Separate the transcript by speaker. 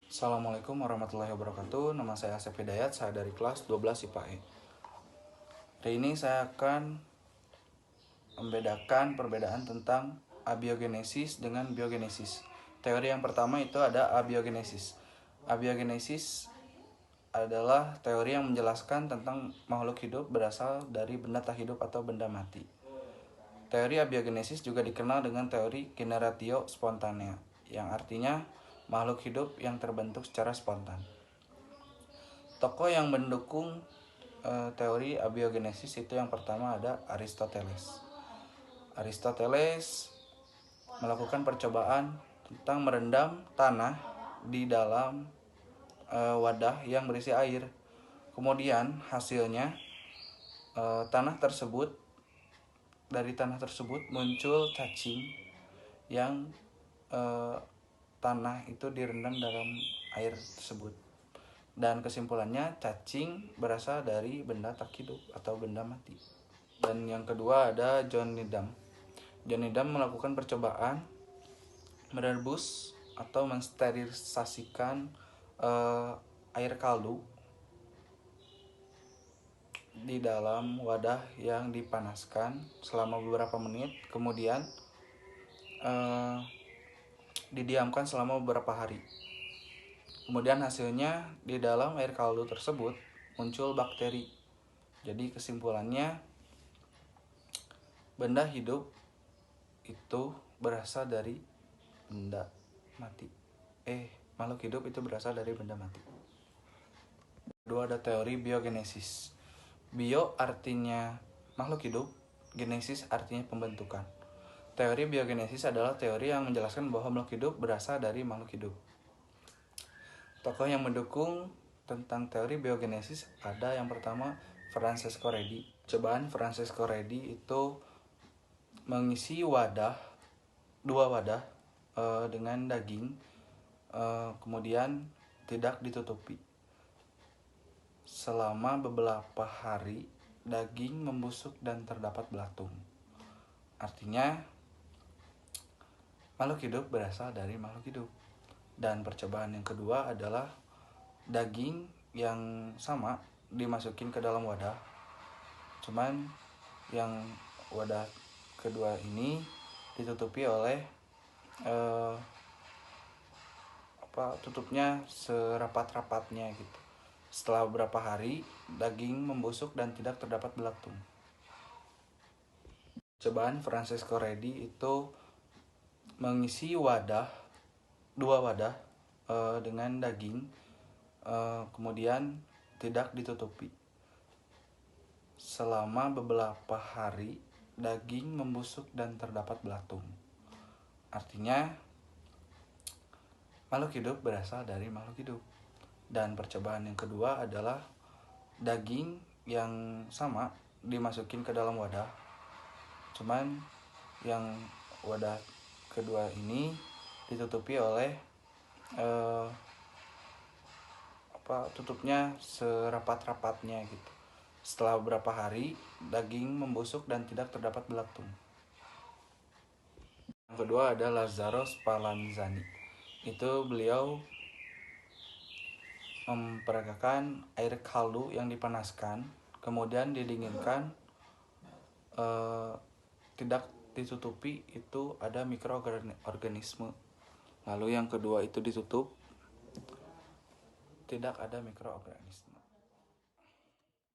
Speaker 1: Assalamualaikum warahmatullahi wabarakatuh. Nama saya Asep Hidayat, saya dari kelas 12 IPA E. Hari ini saya akan membedakan perbedaan tentang abiogenesis dengan biogenesis. Teori yang pertama itu ada abiogenesis. Abiogenesis adalah teori yang menjelaskan tentang makhluk hidup berasal dari benda tak hidup atau benda mati. Teori abiogenesis juga dikenal dengan teori generatio spontanea, yang artinya makhluk hidup yang terbentuk secara spontan. Tokoh yang mendukung teori abiogenesis itu yang pertama ada Aristoteles. Aristoteles melakukan percobaan tentang merendam tanah di dalam wadah yang berisi air. Kemudian hasilnya dari tanah tersebut muncul cacing yang tanah itu direndam dalam air tersebut. Dan kesimpulannya cacing berasal dari benda tak hidup atau benda mati. Dan yang kedua ada John Needham. John Needham melakukan percobaan merebus atau mensterilisasikan air kaldu di dalam wadah yang dipanaskan selama beberapa menit, kemudian didiamkan selama beberapa hari. Kemudian hasilnya di dalam air kaldu tersebut muncul bakteri. Jadi kesimpulannya benda hidup itu berasal dari benda mati. Makhluk hidup itu berasal dari benda mati. Kedua ada teori biogenesis. Bio artinya makhluk hidup, genesis artinya pembentukan. Teori biogenesis adalah teori yang menjelaskan bahwa makhluk hidup berasal dari makhluk hidup. Tokoh yang mendukung tentang teori biogenesis ada yang pertama Francesco Redi. Cobaan Francesco Redi itu mengisi dua wadah dengan daging, kemudian tidak ditutupi. Selama beberapa hari daging membusuk dan terdapat belatung. Artinya makhluk hidup berasal dari makhluk hidup. Dan percobaan yang kedua adalah daging yang sama dimasukin ke dalam wadah. Cuman yang wadah kedua ini ditutupi oleh tutupnya serapat-rapatnya gitu. Setelah beberapa hari daging membusuk dan tidak terdapat belatung. Cobaan Francesco Redi itu mengisi dua wadah dengan daging, kemudian tidak ditutupi. Selama beberapa hari daging membusuk dan terdapat belatung. Artinya makhluk hidup berasal dari makhluk hidup. Dan percobaan yang kedua adalah daging yang sama dimasukin ke dalam wadah. Cuman yang wadah kedua ini ditutupi oleh tutupnya serapat-rapatnya gitu. Setelah beberapa hari daging membusuk dan tidak terdapat belatung. Yang kedua ada Lazzaro Spallanzani. Itu beliau memperagakan air kaldu yang dipanaskan, kemudian didinginkan, tidak ditutupi, itu ada mikroorganisme. Lalu yang kedua itu ditutup, tidak ada mikroorganisme.